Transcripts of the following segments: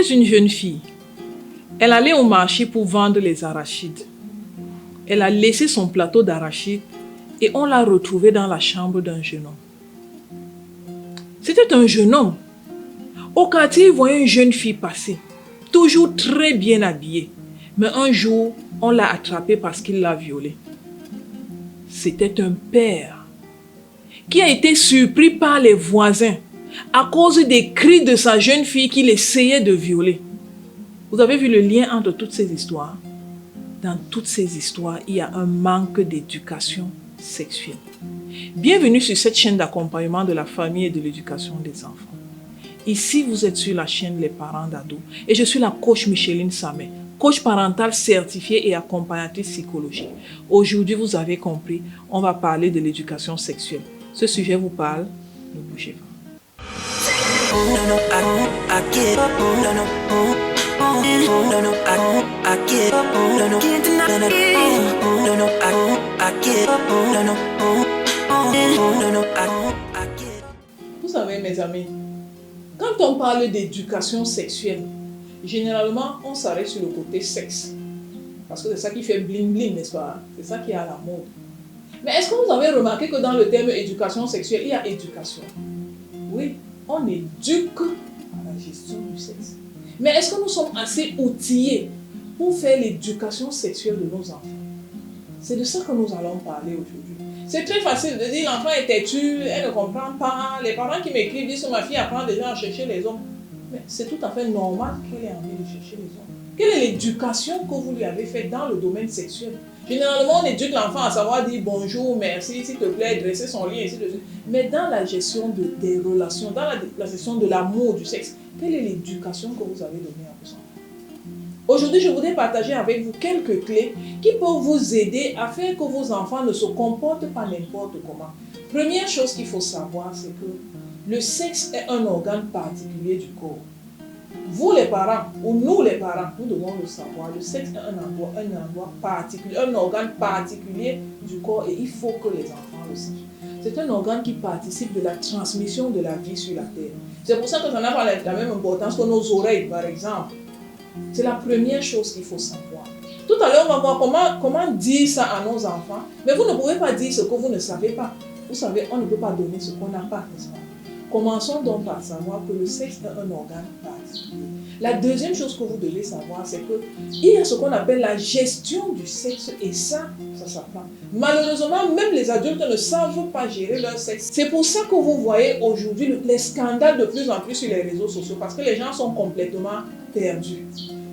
une jeune fille. Elle allait au marché pour vendre les arachides. Elle a laissé son plateau d'arachides et on l'a retrouvée dans la chambre d'un jeune homme. C'était un jeune homme. Au quartier, il voyait une jeune fille passer, toujours très bien habillée. Mais un jour, on l'a attrapée parce qu'il l'a violée. C'était un père qui a été surpris par les voisins à cause des cris de sa jeune fille qu'il essayait de violer. Vous avez vu le lien entre toutes ces histoires? Dans toutes ces histoires, il y a un manque d'éducation sexuelle. Bienvenue sur cette chaîne d'accompagnement de la famille et de l'éducation des enfants. Ici, vous êtes sur la chaîne Les Parents d'Ados et je suis la coach Micheline Samet, coach parentale certifiée et accompagnatrice psychologique. Aujourd'hui, vous avez compris, on va parler de l'éducation sexuelle. Ce sujet vous parle, ne bougez pas. Vous savez, mes amis, quand on parle d'éducation sexuelle, généralement, on s'arrête sur le côté sexe. Parce que c'est ça qui fait bling bling, n'est-ce pas? C'est ça qui est à la mode. Mais est-ce que vous avez remarqué que dans le terme éducation sexuelle, il y a éducation? Oui, on éduque à la gestion du sexe. Mais est-ce que nous sommes assez outillés pour faire l'éducation sexuelle de nos enfants? C'est de ça que nous allons parler aujourd'hui. C'est très facile de dire l'enfant est têtu, elle ne comprend pas. Les parents qui m'écrivent disent que ma fille apprend déjà à chercher les hommes. Mais c'est tout à fait normal qu'elle ait envie de chercher les hommes. Quelle est l'éducation que vous lui avez faite dans le domaine sexuel? Généralement, on éduque l'enfant à savoir dire bonjour, merci, s'il te plaît, dresser son lit, ainsi de suite. Mais dans la gestion des relations, dans la gestion de l'amour, du sexe, quelle est l'éducation que vous avez donnée à vos enfants? Aujourd'hui, je voudrais partager avec vous quelques clés qui peuvent vous aider à faire que vos enfants ne se comportent pas n'importe comment. Première chose qu'il faut savoir, c'est que le sexe est un organe particulier du corps. Vous les parents, ou nous les parents, nous devons le savoir. Le sexe est un endroit particulier, un organe particulier du corps et il faut que les enfants le sachent. C'est un organe qui participe de la transmission de la vie sur la terre. C'est pour ça que ça n'a pas la même importance que nos oreilles, par exemple. C'est la première chose qu'il faut savoir. Tout à l'heure, on va voir comment dire ça à nos enfants. Mais vous ne pouvez pas dire ce que vous ne savez pas. Vous savez, on ne peut pas donner ce qu'on n'a pas, n'est-ce pas? Commençons donc par savoir que le sexe est un organe particulier. La deuxième chose que vous devez savoir, c'est qu'il y a ce qu'on appelle la gestion du sexe et ça s'apprend. Malheureusement, même les adultes ne savent pas gérer leur sexe. C'est pour ça que vous voyez aujourd'hui les scandales de plus en plus sur les réseaux sociaux parce que les gens sont complètement perdus.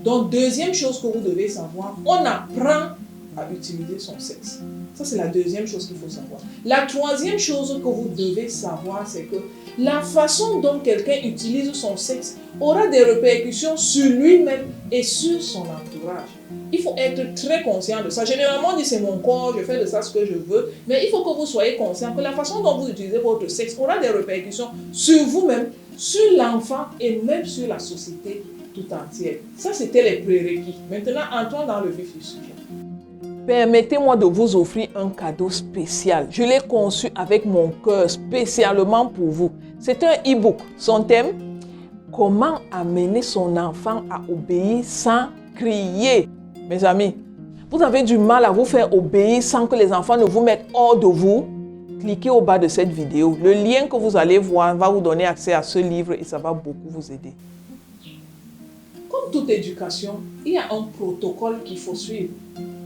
Donc, deuxième chose que vous devez savoir, on apprend à utiliser son sexe. Ça, c'est la deuxième chose qu'il faut savoir. La troisième chose que vous devez savoir, c'est que la façon dont quelqu'un utilise son sexe aura des répercussions sur lui-même et sur son entourage. Il faut être très conscient de ça. Généralement, on dit c'est mon corps, je fais de ça ce que je veux, mais il faut que vous soyez conscient que la façon dont vous utilisez votre sexe aura des répercussions sur vous-même, sur l'enfant et même sur la société tout entière. Ça, c'était les prérequis. Maintenant, entrons dans le vif du sujet. Permettez-moi de vous offrir un cadeau spécial. Je l'ai conçu avec mon cœur, spécialement pour vous. C'est un e-book. Son thème, comment amener son enfant à obéir sans crier. Mes amis, vous avez du mal à vous faire obéir sans que les enfants ne vous mettent hors de vous. Cliquez au bas de cette vidéo. Le lien que vous allez voir va vous donner accès à ce livre et ça va beaucoup vous aider. Comme toute éducation, il y a un protocole qu'il faut suivre.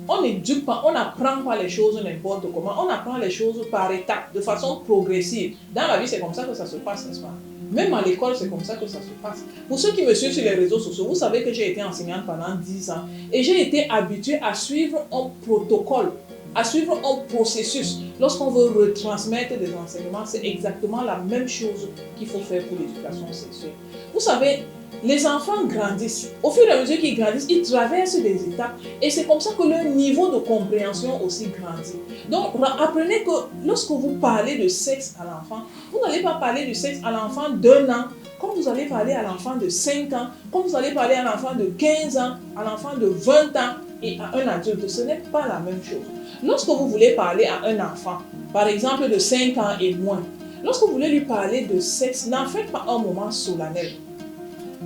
On n'éduque pas, on n'apprend pas les choses n'importe comment. On apprend les choses par étapes, de façon progressive. Dans la vie, c'est comme ça que ça se passe, n'est-ce pas? Même à l'école, c'est comme ça que ça se passe. Pour ceux qui me suivent sur les réseaux sociaux, vous savez que j'ai été enseignante pendant 10 ans et j'ai été habituée à suivre un protocole, à suivre un processus. Lorsqu'on veut retransmettre des enseignements, c'est exactement la même chose qu'il faut faire pour l'éducation sexuelle. Vous savez, les enfants grandissent. Au fur et à mesure qu'ils grandissent, ils traversent des étapes et c'est comme ça que leur niveau de compréhension aussi grandit. Donc, apprenez que lorsque vous parlez de sexe à l'enfant, vous n'allez pas parler du sexe à l'enfant d'1 an, comme vous allez parler à l'enfant de 5 ans, comme vous allez parler à l'enfant de 15 ans, à l'enfant de 20 ans et à un adulte. Ce n'est pas la même chose. Lorsque vous voulez parler à un enfant, par exemple de 5 ans et moins, lorsque vous voulez lui parler de sexe, n'en faites pas un moment solennel.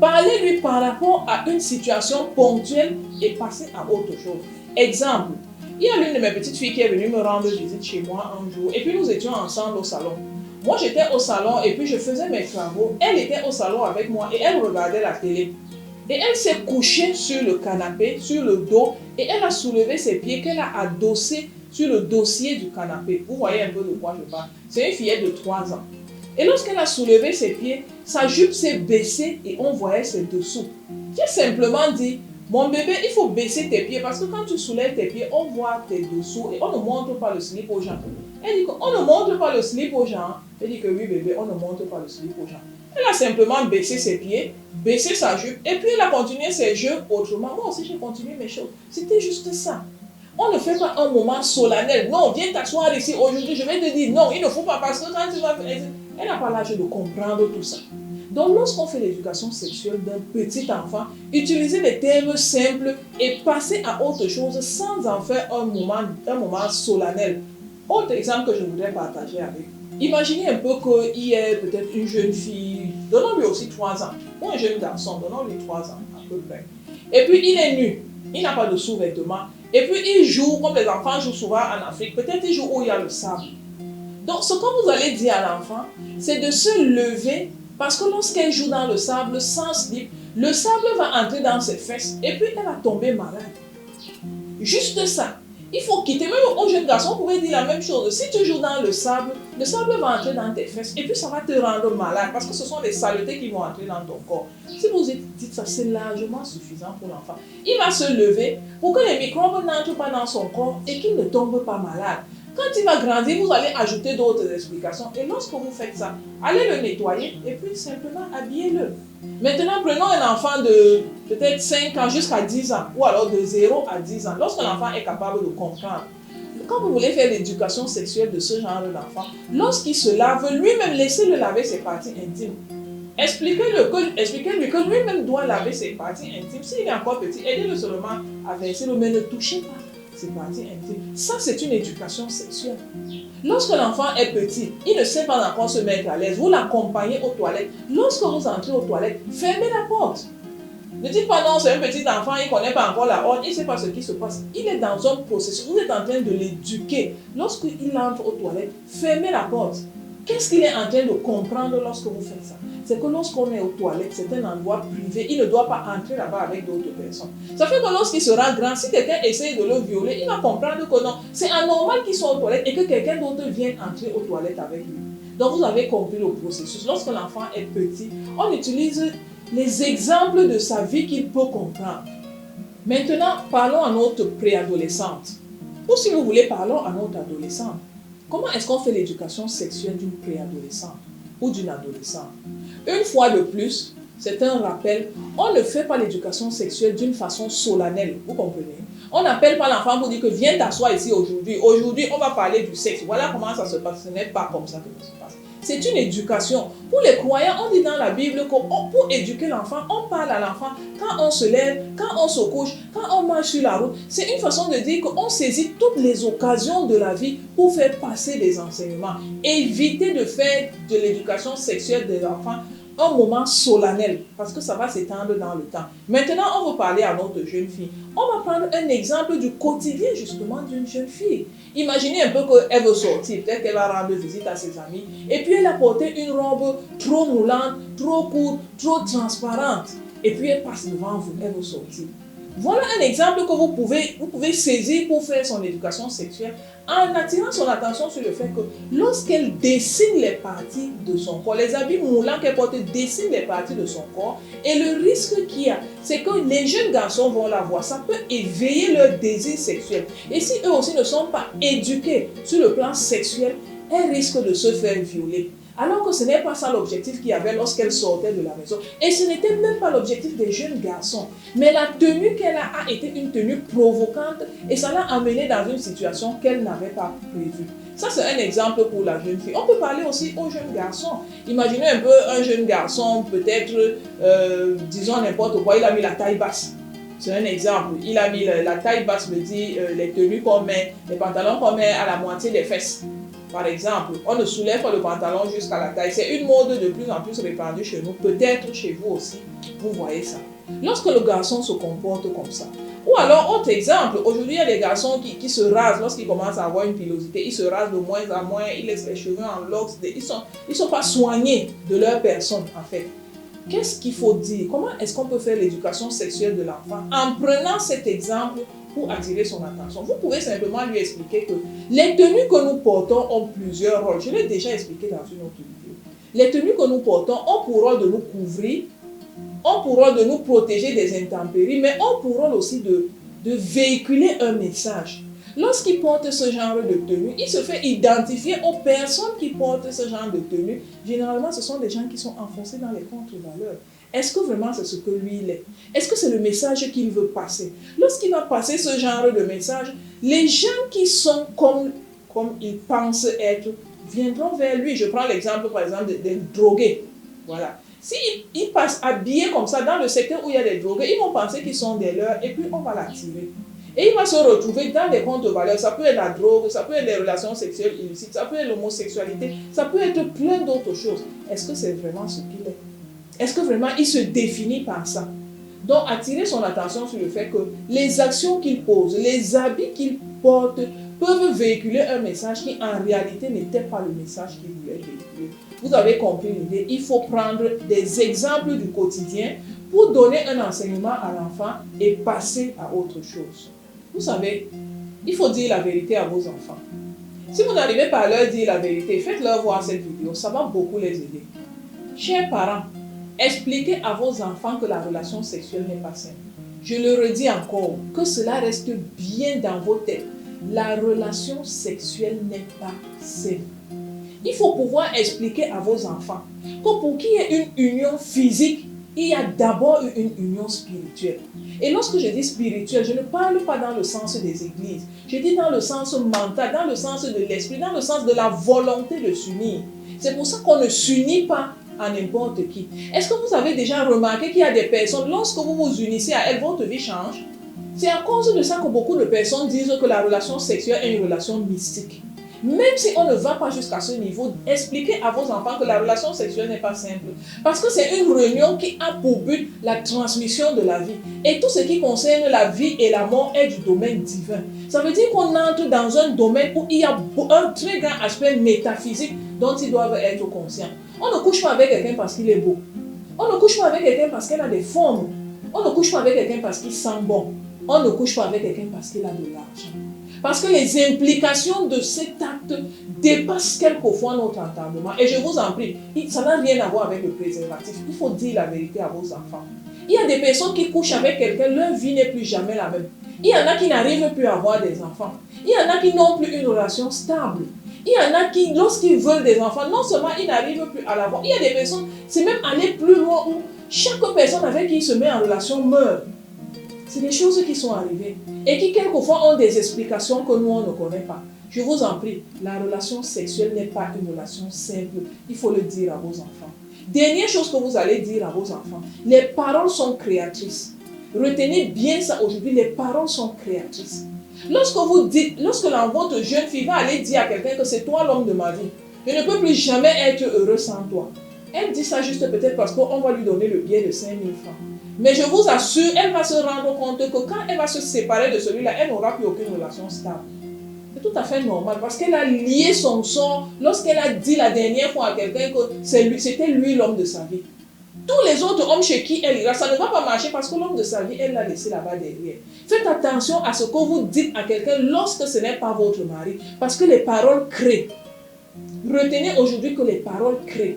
Parlez-lui par rapport à une situation ponctuelle et passez à autre chose. Exemple, il y a l'une de mes petites filles qui est venue me rendre visite chez moi un jour et puis nous étions ensemble au salon. Moi j'étais au salon et puis je faisais mes travaux. Elle était au salon avec moi et elle regardait la télé. Et elle s'est couchée sur le canapé, sur le dos, et elle a soulevé ses pieds qu'elle a adossés sur le dossier du canapé. Vous voyez un peu de quoi je parle. C'est une fillette de 3 ans. Et lorsqu'elle a soulevé ses pieds, sa jupe s'est baissée et on voyait ses dessous. J'ai simplement dit, mon bébé, il faut baisser tes pieds parce que quand tu soulèves tes pieds, on voit tes dessous et on ne montre pas le slip aux gens. Elle dit qu'on ne montre pas le slip aux gens. Elle dit que oui bébé, on ne montre pas le slip aux gens. Elle a simplement baissé ses pieds, baissé sa jupe et puis elle a continué ses jeux autrement. Moi aussi j'ai continué mes choses. C'était juste ça. On ne fait pas un moment solennel. Non, viens t'asseoir ici aujourd'hui, je vais te dire non, il ne faut pas parce que quand tu vas... Elle n'a pas l'âge de comprendre tout ça. Donc lorsqu'on fait l'éducation sexuelle d'un petit enfant, utilisez des termes simples et passez à autre chose sans en faire un moment solennel. Autre exemple que je voudrais partager avec vous. Imaginez un peu qu'il y ait peut-être une jeune fille, donnons-lui aussi 3 ans, ou un jeune garçon, donnons-lui 3 ans à peu près. Et puis il est nu, il n'a pas de sous-vêtements, et puis il joue, comme les enfants jouent souvent en Afrique, peut-être il joue où il y a le sable. Donc ce que vous allez dire à l'enfant, c'est de se lever, parce que lorsqu'elle joue dans le sable sans slip, le sable va entrer dans ses fesses, et puis elle va tomber malade. Juste ça. Il faut quitter, même aux jeunes garçons, vous pouvez dire la même chose. Si tu joues dans le sable va entrer dans tes fesses et puis ça va te rendre malade parce que ce sont des saletés qui vont entrer dans ton corps. Si vous dites ça, c'est largement suffisant pour l'enfant. Il va se lever pour que les microbes n'entrent pas dans son corps et qu'il ne tombe pas malade. Quand il va grandir, vous allez ajouter d'autres explications. Et lorsque vous faites ça, allez le nettoyer et puis simplement habillez-le. Maintenant, prenons un enfant de peut-être 5 ans jusqu'à 10 ans, ou alors de 0 à 10 ans, lorsque l'enfant est capable de comprendre. Quand vous voulez faire l'éducation sexuelle de ce genre d'enfant, lorsqu'il se lave, lui-même, laissez-le laver ses parties intimes. Expliquez-lui que lui-même doit laver ses parties intimes. S'il est encore petit, aidez-le seulement à verser l'eau, mais ne touchez pas ses parties intimes. Ça, c'est une éducation sexuelle. Lorsque l'enfant est petit, il ne sait pas encore se mettre à l'aise. Vous l'accompagnez aux toilettes. Lorsque vous entrez aux toilettes, fermez la porte. Ne dites pas non, c'est un petit enfant, il ne connaît pas encore la honte, il ne sait pas ce qui se passe. Il est dans un processus, vous êtes en train de l'éduquer. Lorsqu'il entre aux toilettes, fermez la porte. Qu'est-ce qu'il est en train de comprendre lorsque vous faites ça? C'est que lorsqu'on est aux toilettes, c'est un endroit privé, il ne doit pas entrer là-bas avec d'autres personnes. Ça fait que lorsqu'il sera grand, si quelqu'un essaye de le violer, il va comprendre que non, c'est anormal qu'il soit aux toilettes et que quelqu'un d'autre vienne entrer aux toilettes avec lui. Donc vous avez compris le processus. Lorsque l'enfant est petit, on utilise les exemples de sa vie qu'il peut comprendre. Maintenant, parlons à notre préadolescente. Ou si vous voulez, parlons à notre adolescente. Comment est-ce qu'on fait l'éducation sexuelle d'une préadolescente ou d'une adolescente? Une fois de plus, c'est un rappel, on ne fait pas l'éducation sexuelle d'une façon solennelle, vous comprenez? On n'appelle pas l'enfant pour dire que viens t'asseoir ici aujourd'hui. Aujourd'hui, on va parler du sexe. Voilà comment ça se passe. Ce n'est pas comme ça que ça se passe. C'est une éducation. Pour les croyants, on dit dans la Bible que pour éduquer l'enfant, on parle à l'enfant quand on se lève, quand on se couche, quand on marche sur la route. C'est une façon de dire qu'on saisit toutes les occasions de la vie pour faire passer des enseignements. Évitez de faire de l'éducation sexuelle des enfants un moment solennel, parce que ça va s'étendre dans le temps. Maintenant, on va parler à notre jeune fille. On va prendre un exemple du quotidien, justement, d'une jeune fille. Imaginez un peu qu'elle veut sortir, peut-être qu'elle va rendre visite à ses amis, et puis elle a porté une robe trop moulante, trop courte, trop transparente, et puis elle passe devant vous, elle veut sortir. Voilà un exemple que vous pouvez saisir pour faire son éducation sexuelle en attirant son attention sur le fait que lorsqu'elle dessine les parties de son corps, les habits moulants qu'elle porte dessinent les parties de son corps, et le risque qu'il y a, c'est que les jeunes garçons vont la voir, ça peut éveiller leur désir sexuel. Et si eux aussi ne sont pas éduqués sur le plan sexuel, elles risquent de se faire violer. Alors que ce n'est pas ça l'objectif qu'il y avait lorsqu'elle sortait de la maison. Et ce n'était même pas l'objectif des jeunes garçons. Mais la tenue qu'elle a été une tenue provocante et ça l'a amenée dans une situation qu'elle n'avait pas prévue. Ça, c'est un exemple pour la jeune fille. On peut parler aussi aux jeunes garçons. Imaginez un peu un jeune garçon, peut-être, disons n'importe quoi, il a mis la taille basse. C'est un exemple. Il a mis la taille basse, me dit les tenues qu'on met, les pantalons qu'on met à la moitié des fesses. Par exemple, on ne soulève pas le pantalon jusqu'à la taille. C'est une mode de plus en plus répandue chez nous. Peut-être chez vous aussi, vous voyez ça. Lorsque le garçon se comporte comme ça. Ou alors, autre exemple, aujourd'hui, il y a des garçons qui se rasent lorsqu'ils commencent à avoir une pilosité. Ils se rasent de moins en moins, ils laissent les cheveux en locks. Ils sont pas soignés de leur personne, en fait. Qu'est-ce qu'il faut dire? Comment est-ce qu'on peut faire l'éducation sexuelle de l'enfant en prenant cet exemple pour attirer son attention? Vous pouvez simplement lui expliquer que les tenues que nous portons ont plusieurs rôles. Je l'ai déjà expliqué dans une autre vidéo. Les tenues que nous portons ont pour rôle de nous couvrir, ont pour rôle de nous protéger des intempéries, mais ont pour rôle aussi de véhiculer un message. Lorsqu'il porte ce genre de tenue, il se fait identifier aux personnes qui portent ce genre de tenue. Généralement, ce sont des gens qui sont enfoncés dans les contre-valeurs. Est-ce que vraiment c'est ce que lui il est? Est-ce que c'est le message qu'il veut passer? Lorsqu'il va passer ce genre de message, les gens qui sont comme ils pensent être viendront vers lui. Je prends l'exemple par exemple des drogués. Voilà. S'ils passent habillés comme ça dans le secteur où il y a des drogués, ils vont penser qu'ils sont des leurs et puis on va l'attirer. Et il va se retrouver dans des comptes de valeurs. Ça peut être la drogue, ça peut être les relations sexuelles illicites, ça peut être l'homosexualité, ça peut être plein d'autres choses. Est-ce que c'est vraiment ce qu'il est? Est-ce que vraiment il se définit par ça? Donc attirer son attention sur le fait que les actions qu'il pose, les habits qu'il porte peuvent véhiculer un message qui en réalité n'était pas le message qu'il voulait véhiculer. Vous avez compris l'idée, il faut prendre des exemples du quotidien pour donner un enseignement à l'enfant et passer à autre chose. Vous savez, il faut dire la vérité à vos enfants. Si vous n'arrivez pas à leur dire la vérité, faites-leur voir cette vidéo, ça va beaucoup les aider. Chers parents, expliquez à vos enfants que la relation sexuelle n'est pas simple. Je le redis encore, que cela reste bien dans vos têtes. La relation sexuelle n'est pas simple. Il faut pouvoir expliquer à vos enfants que pour qu'il y ait une union physique, il y a d'abord une union spirituelle. Et lorsque je dis spirituelle, je ne parle pas dans le sens des églises. Je dis dans le sens mental, dans le sens de l'esprit, dans le sens de la volonté de s'unir. C'est pour ça qu'on ne s'unit pas à n'importe qui. Est-ce que vous avez déjà remarqué qu'il y a des personnes, lorsque vous vous unissez à elles, votre vie change? C'est à cause de ça que beaucoup de personnes disent que la relation sexuelle est une relation mystique. Même si on ne va pas jusqu'à ce niveau, expliquez à vos enfants que la relation sexuelle n'est pas simple. Parce que c'est une réunion qui a pour but la transmission de la vie. Et tout ce qui concerne la vie et la mort est du domaine divin. Ça veut dire qu'on entre dans un domaine où il y a un très grand aspect métaphysique dont ils doivent être conscients. On ne couche pas avec quelqu'un parce qu'il est beau. On ne couche pas avec quelqu'un parce qu'elle a des formes. On ne couche pas avec quelqu'un parce qu'il sent bon. On ne couche pas avec quelqu'un parce qu'il a de l'argent. Parce que les implications de cet acte dépassent quelquefois notre entendement. Et je vous en prie, ça n'a rien à voir avec le préservatif. Il faut dire la vérité à vos enfants. Il y a des personnes qui couchent avec quelqu'un, leur vie n'est plus jamais la même. Il y en a qui n'arrivent plus à avoir des enfants. Il y en a qui n'ont plus une relation stable. Il y en a qui, lorsqu'ils veulent des enfants, non seulement ils n'arrivent plus à l'avoir. Il y a des personnes, c'est même aller plus loin où chaque personne avec qui il se met en relation meurt. C'est des choses qui sont arrivées et qui quelquefois ont des explications que nous on ne connaît pas. Je vous en prie, la relation sexuelle n'est pas une relation simple. Il faut le dire à vos enfants. Dernière chose que vous allez dire à vos enfants, les paroles sont créatrices. Retenez bien ça aujourd'hui, les paroles sont créatrices. Lorsque votre jeune fille va aller dire à quelqu'un que c'est toi l'homme de ma vie, je ne peux plus jamais être heureux sans toi. Elle dit ça juste peut-être parce qu'on va lui donner le billet de 5 000 francs. Mais je vous assure, elle va se rendre compte que quand elle va se séparer de celui-là, elle n'aura plus aucune relation stable. C'est tout à fait normal parce qu'elle a lié son sort lorsqu'elle a dit la dernière fois à quelqu'un que c'était lui l'homme de sa vie. Tous les autres hommes chez qui elle ira, ça ne va pas marcher parce que l'homme de sa vie, elle l'a laissé là-bas derrière. Faites attention à ce que vous dites à quelqu'un lorsque ce n'est pas votre mari parce que les paroles créent. Retenez aujourd'hui que les paroles créent.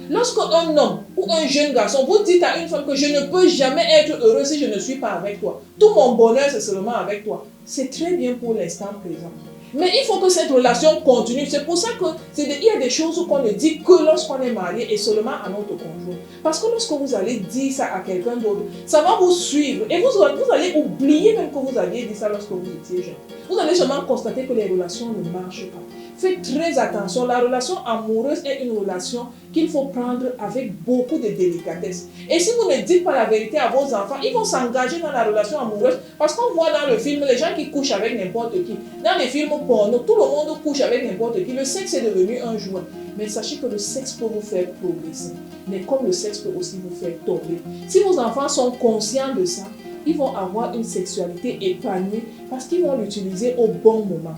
Lorsque un homme ou un jeune garçon, vous dites à une femme que je ne peux jamais être heureux si je ne suis pas avec toi. Tout mon bonheur, c'est seulement avec toi. C'est très bien pour l'instant présent. Mais il faut que cette relation continue. C'est pour ça qu'il y a des choses qu'on ne dit que lorsqu'on est marié et seulement à notre conjoint. Parce que lorsque vous allez dire ça à quelqu'un d'autre, ça va vous suivre. Et vous allez oublier même que vous aviez dit ça lorsque vous étiez jeune. Vous allez seulement constater que les relations ne marchent pas. faites très attention. La relation amoureuse est une relation qu'il faut prendre avec beaucoup de délicatesse. Et si vous ne dites pas la vérité à vos enfants, ils vont s'engager dans la relation amoureuse. Parce qu'on voit dans le film les gens qui couchent avec n'importe qui. Dans les films porno, tout le monde couche avec n'importe qui. Le sexe est devenu un jouet. Mais sachez que le sexe peut vous faire progresser. Mais comme le sexe peut aussi vous faire tomber. Si vos enfants sont conscients de ça, ils vont avoir une sexualité épanouie parce qu'ils vont l'utiliser au bon moment.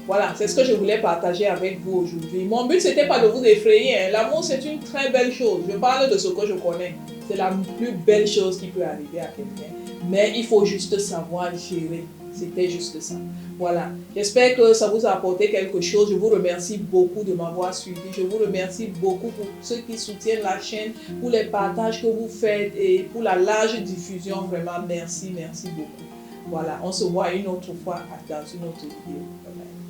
Voilà, c'est ce que je voulais partager avec vous aujourd'hui. Mon but, c'était pas de vous effrayer. Hein. L'amour, c'est une très belle chose. Je parle de ce que je connais. C'est la plus belle chose qui peut arriver à quelqu'un. Mais il faut juste savoir gérer. C'était juste ça. Voilà. J'espère que ça vous a apporté quelque chose. Je vous remercie beaucoup de m'avoir suivi. Je vous remercie beaucoup pour ceux qui soutiennent la chaîne, pour les partages que vous faites et pour la large diffusion. Vraiment, merci, merci beaucoup. Voilà. On se voit une autre fois dans une autre vidéo. Bye bye.